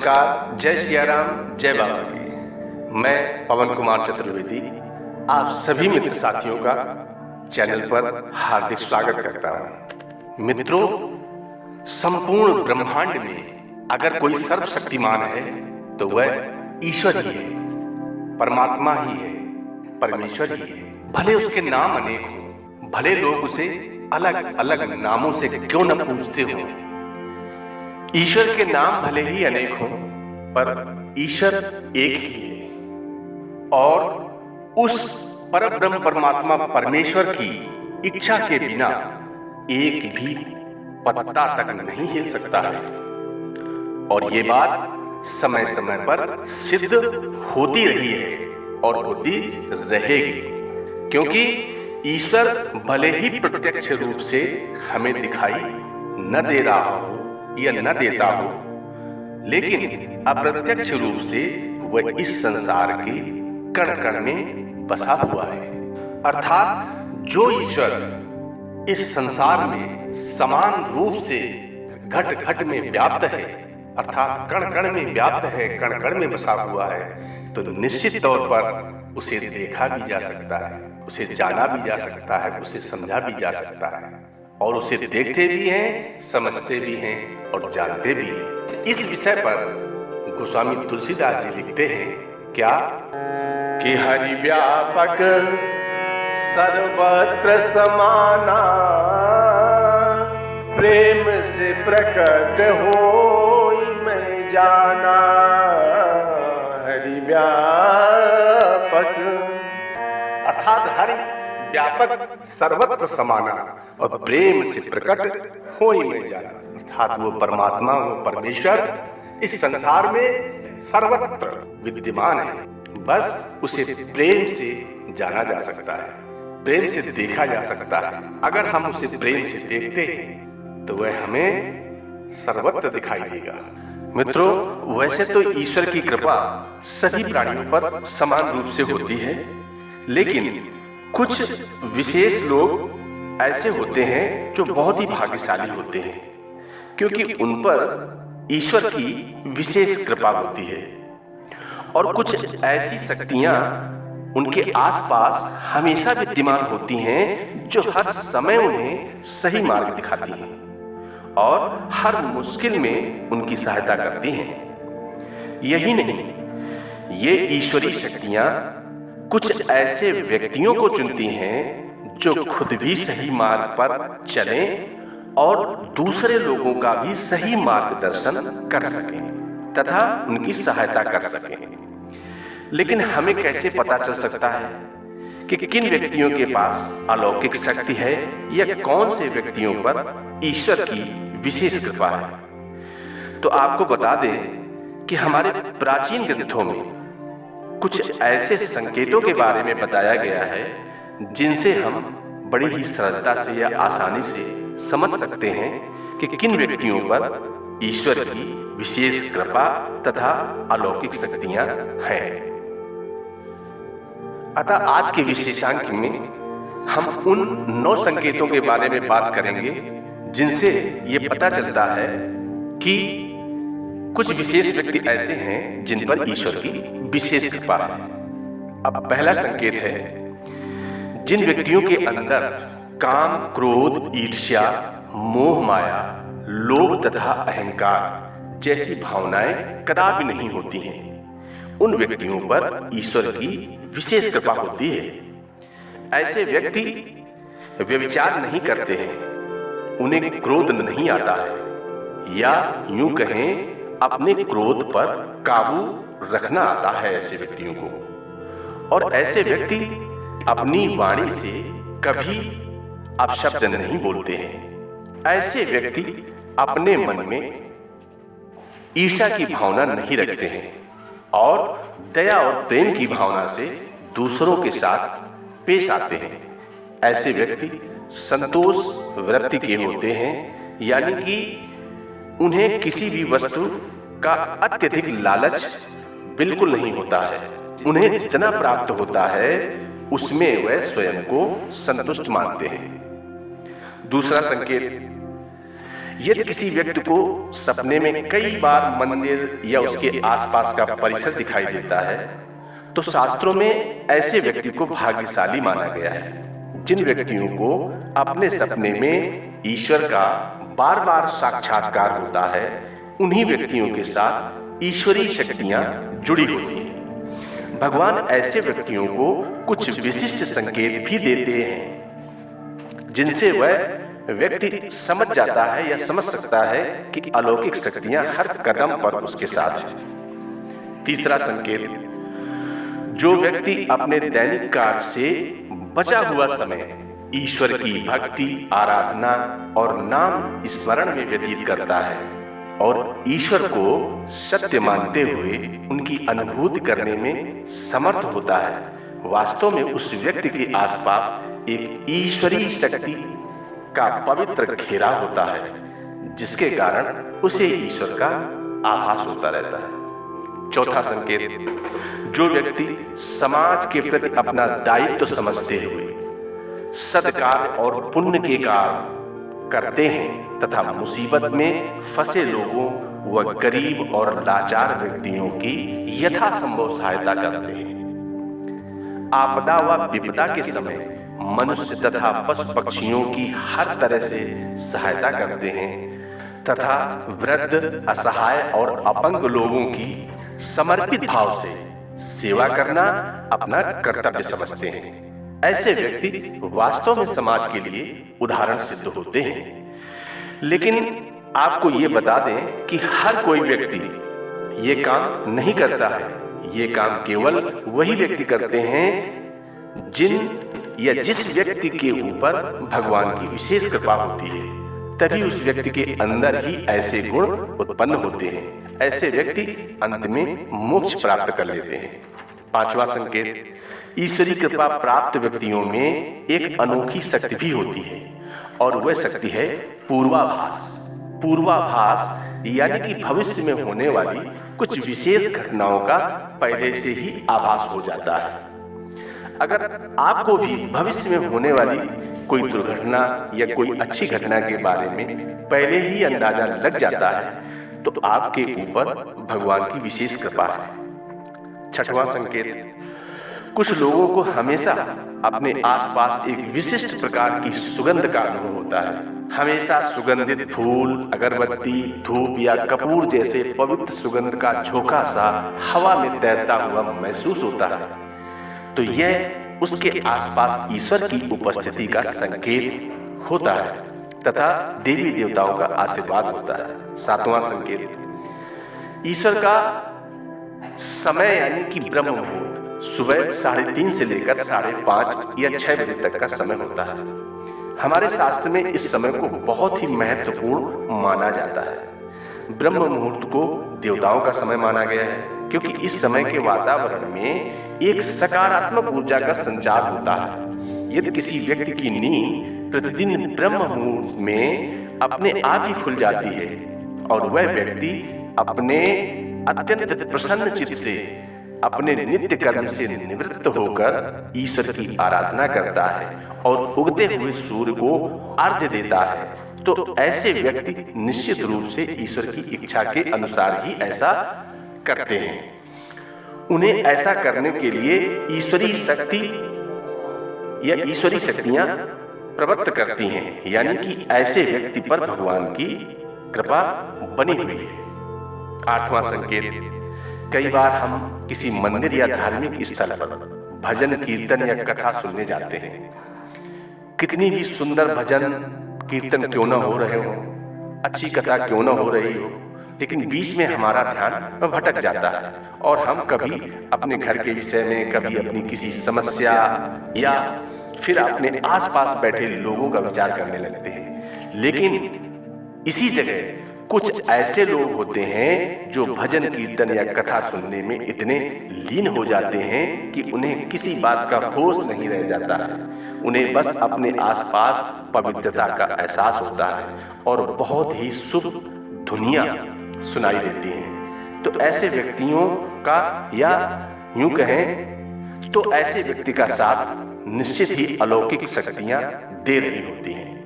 नमस्कार, जय सिया राम, जय बाबा की। मैं पवन कुमार चतुर्वेदी आप सभी मित्र साथियों का चैनल पर हार्दिक स्वागत करता हूँ। मित्रों, संपूर्ण ब्रह्मांड में अगर कोई सर्वशक्तिमान है तो वह ईश्वर ही है, परमात्मा ही है, परमेश्वर ही है। भले उसके नाम अनेक हों, भले लोग उसे अलग अलग नामों से क्यों न पूछते हों, ईश्वर के नाम भले ही अनेक हों, पर ईश्वर एक ही है। और उस परब्रह्म परमात्मा परमेश्वर की इच्छा के बिना एक भी पत्ता तक नहीं हिल सकता है। और ये बात समय समय पर सिद्ध होती रही है और होती रहेगी, क्योंकि ईश्वर भले ही प्रत्यक्ष रूप से हमें दिखाई न दे रहा हो या न देता हो, लेकिन अप्रत्यक्ष रूप से वह इस संसार के कण कण में बसा हुआ है। अर्थात जो ईश्वर इस संसार में समान रूप से घट घट में व्याप्त है, अर्थात कण कण में व्याप्त है, कण कण में बसा हुआ है, तो निश्चित तौर पर उसे देखा भी जा सकता है, उसे जाना भी जा सकता है, उसे समझा भी जा सकता है, और उसे देखते भी हैं, समझते भी हैं और जानते भी हैं। इस विषय पर गोस्वामी तुलसीदास जी लिखते हैं क्या कि हरि व्यापक सर्वत्र समाना, प्रेम से प्रकट होई मैं जाना। हरि व्यापक अर्थात हरि व्यापक सर्वत्र समाना और प्रेम से प्रकट होई में जाना। अर्थात वो परमात्मा, वो परमेश्वर इस संसार में सर्वत्र विद्यमान है, बस उसे प्रेम से जाना जा सकता है, प्रेम से देखा जा सकता है। अगर हम उसे प्रेम से देखते हैं तो वह हमें सर्वत्र दिखाई देगा। मित्रों, वैसे तो ईश्वर की कृपा सभी प्राणियों पर समान रूप से होती है, लेकिन कुछ विशेष लोग ऐसे होते हैं जो बहुत ही भाग्यशाली होते हैं, क्योंकि उन पर ईश्वर की विशेष कृपा होती है। और कुछ ऐसी शक्तियां उनके आसपास हमेशा विद्यमान होती हैं जो हर समय उन्हें सही मार्ग दिखाती हैं और हर मुश्किल में उनकी सहायता करती हैं। यही नहीं, ये ईश्वरीय शक्तियां कुछ ऐसे व्यक्तियों को चुनती हैं जो खुद भी सही मार्ग पर चलें और दूसरे लोगों का भी सही मार्गदर्शन कर सकें तथा उनकी सहायता कर सकें। लेकिन हमें कैसे पता चल सकता है कि किन व्यक्तियों के पास अलौकिक शक्ति है या कौन से व्यक्तियों पर ईश्वर की विशेष कृपा है? तो आपको बता दें कि हमारे प्राचीन ग्रंथों में कुछ ऐसे संकेतों के बारे में बताया गया है जिनसे हम बड़ी ही सरलता से या आसानी से समझ सकते हैं कि किन व्यक्तियों पर ईश्वर की विशेष कृपा तथा अलौकिक शक्तियां हैं। अतः आज के विशेषांक में हम उन 9 संकेतों के बारे में बात करेंगे जिनसे ये पता चलता है कि कुछ विशेष व्यक्ति ऐसे हैं जिन पर ईश्वर की विशेष कृपा है। अब पहला संकेत है, जिन व्यक्तियों के अंदर काम, क्रोध, ईर्ष्या, मोह माया, लोभ तथा अहंकार जैसी भावनाएं कदापि नहीं होती हैं, उन व्यक्तियों पर ईश्वर की विशेष कृपा होती है। ऐसे व्यक्ति व्यभिचार नहीं करते हैं, उन्हें क्रोध नहीं आता है, या यूं कहें अपने क्रोध पर काबू रखना आता है ऐसे व्यक्तियों को। और ऐसे व्यक्ति अपनी वाणी से कभी अपशब्द नहीं बोलते हैं। ऐसे व्यक्ति अपने मन में ईर्ष्या की भावना नहीं रखते हैं और दया और प्रेम की भावना से दूसरों के साथ पेश आते हैं। ऐसे व्यक्ति संतोष वृत्ति के होते हैं, यानी कि उन्हें किसी भी वस्तु का अत्यधिक लालच बिल्कुल नहीं होता है। उन्हें जितना प्राप्त होता है उसमें वह स्वयं को संतुष्ट मानते हैं। दूसरा संकेत, यदि किसी व्यक्ति को सपने में कई बार मंदिर या उसके आसपास का परिसर दिखाई देता है तो शास्त्रों में ऐसे व्यक्ति को भाग्यशाली माना गया है। जिन व्यक्तियों को अपने सपने में ईश्वर का बार बार साक्षात्कार होता है उन्हीं व्यक्तियों के साथ ईश्वरीय शक्तियां जुड़ी होती हैं। भगवान ऐसे व्यक्तियों को कुछ विशिष्ट संकेत भी देते हैं जिनसे वह व्यक्ति समझ जाता है या समझ सकता है कि अलौकिक शक्तियां हर कदम पर उसके साथ हैं। तीसरा संकेत, जो व्यक्ति अपने दैनिक कार्य से बचा हुआ समय ईश्वर की भक्ति, आराधना और नाम स्मरण में व्यतीत करता है और ईश्वर को सत्य मानते हुए उनकी अनुभूति करने में समर्थ होता है, वास्तव में उस व्यक्ति के आसपास एक ईश्वरीय शक्ति का पवित्र घेरा होता है जिसके कारण उसे ईश्वर का आभास होता रहता है। चौथा संकेत, जो व्यक्ति समाज के प्रति अपना दायित्व समझते हुए सद्कार्य और पुण्य के कार्य करते हैं तथा मुसीबत में फंसे लोगों व गरीब और लाचार व्यक्तियों की यथासंभव सहायता करते हैं। आपदा व विपदा के समय मनुष्य तथा पशु पक्षियों की हर तरह से सहायता करते हैं तथा वृद्ध, असहाय और अपंग लोगों की समर्पित भाव से सेवा करना अपना कर्तव्य समझते हैं। ऐसे व्यक्ति वास्तव में समाज के लिए उदाहरण सिद्ध होते हैं। लेकिन आपको ये बता दें कि हर कोई व्यक्ति ये काम नहीं करता है। ये काम केवल वही व्यक्ति करते हैं जिस व्यक्ति के ऊपर भगवान की विशेष कृपा होती है, तभी उस व्यक्ति के अंदर ही ऐसे गुण उत्पन्न होते हैं। ऐसे व्यक्ति अंत में मोक्ष प्राप्त कर लेते हैं। पांचवा संकेत, ईश्वरी कृपा प्राप्त व्यक्तियों में एक अनोखी शक्ति भी होती है और वह शक्ति है पूर्वाभास। पूर्वाभास यानी कि भविष्य में होने वाली कुछ विशेष घटनाओं का पहले से ही आभास हो जाता है। अगर आपको भी भविष्य में होने वाली कोई दुर्घटना या कोई अच्छी घटना के बारे में पहले ही अंदाजा लग जाता है तो आपके ऊपर भगवान की विशेष कृपा है। छठवां संकेत, कुछ लोगों को हमेशा अपने आसपास एक विशिष्ट प्रकार की सुगंध का अनुभव होता है। हमेशा सुगंधित फूल, अगरबत्ती, धूप या कपूर जैसे पवित्र सुगंध का झोंका सा हवा में तैरता हुआ महसूस होता है तो यह उसके आसपास ईश्वर की उपस्थिति का संकेत होता है तथा देवी देवताओं का आशीर्वाद होता है। सातवां संकेत, ईश्वर का समय यानी कि ब्रह्म मुहूर्त सुबह 3:30 से लेकर 5:30 या 6 बजे तक का समय होता है। हमारे शास्त्र में इस समय को बहुत ही महत्वपूर्ण माना जाता है। ब्रह्म मुहूर्त को देवताओं का समय माना गया है क्योंकि इस समय के वातावरण में एक सकारात्मक ऊर्जा का संचार होता है। यदि किसी व्यक्ति की नींद प्रतिदिन ब्रह्म मुहूर्त में अपने आप ही खुल जाती है और वह व्यक्ति अपने अत्यंत प्रसन्न चित्त से अपने नित्य कर्म से निवृत्त होकर ईश्वर की आराधना करता है और उगते हुए सूर्य को अर्घ्य देता है तो ऐसे व्यक्ति निश्चित रूप से ईश्वर की इच्छा के अनुसार ही ऐसा करते हैं। उन्हें ऐसा करने के लिए ईश्वरीय शक्ति या ईश्वरीय शक्तियां प्रवृत्त करती हैं, यानी कि ऐसे व्यक्ति पर भगवान की कृपा बनी हुई है। आठवां संकेत, कई बार हम किसी मंदिर या धार्मिक स्थल पर भजन, कीर्तन या कथा सुनने जाते हैं। कितनी भी सुंदर भजन कीर्तन क्यों न हो रहे हो, अच्छी कथा क्यों न हो रही हो, लेकिन बीच में हमारा ध्यान भटक जाता है और हम कभी अपने घर के विषय में, कभी अपनी किसी समस्या या फिर अपने आसपास बैठे लोगों का विचार करने लगते हैं। लेकिन इसी जगह कुछ ऐसे लोग होते हैं जो भजन, कीर्तन या कथा सुनने में इतने लीन हो जाते हैं कि उन्हें किसी बात का होश नहीं रह जाता है। उन्हें बस अपने आसपास पवित्रता का एहसास होता है और बहुत ही शुभ धुनियाँ सुनाई देती हैं। तो ऐसे व्यक्तियों का, या यूं कहें तो ऐसे व्यक्ति का साथ निश्चित ही अलौकिक शक्तियां दे रही होती हैं।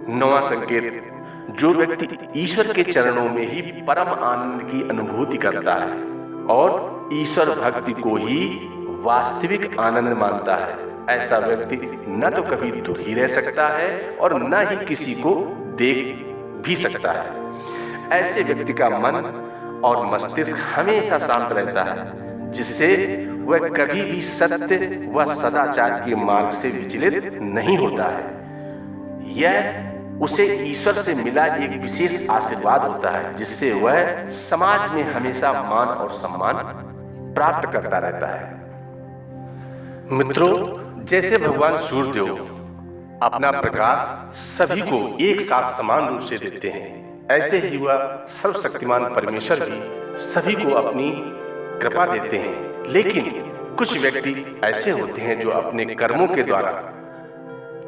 नौवां संकेत, जो व्यक्ति ईश्वर के चरणों में ही परम आनंद की अनुभूति करता है और ईश्वर भक्ति को ही वास्तविक आनंद मानता है, ऐसा व्यक्ति न तो कभी दुखी रह सकता है और न ही किसी को देख भी सकता है। ऐसे व्यक्ति का मन और मस्तिष्क हमेशा शांत रहता है, जिससे वह कभी भी सत्य व सदाचार के मार्ग से विचलित नहीं होता है। यह उसे ईश्वर से मिला एक विशेष आशीर्वाद होता है, जिससे वह समाज में हमेशा मान और सम्मान प्राप्त करता रहता है। मित्रों, जैसे भगवान सूर्यदेव अपना प्रकाश सभी को एक साथ समान रूप से देते हैं, ऐसे ही वह सर्वशक्तिमान परमेश्वर भी सभी को अपनी कृपा देते हैं। लेकिन कुछ व्यक्ति ऐसे होते हैं जो अपने कर्मों के द्वारा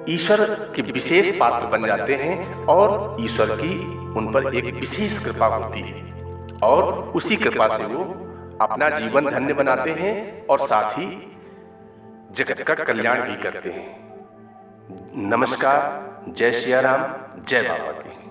ईश्वर के विशेष पात्र बन जाते हैं और ईश्वर की उन पर एक विशेष कृपा होती है और उसी कृपा से वो अपना जीवन धन्य बनाते हैं और साथ ही जगत का कल्याण भी करते हैं। नमस्कार, जय सिया राम, जय बाबा की।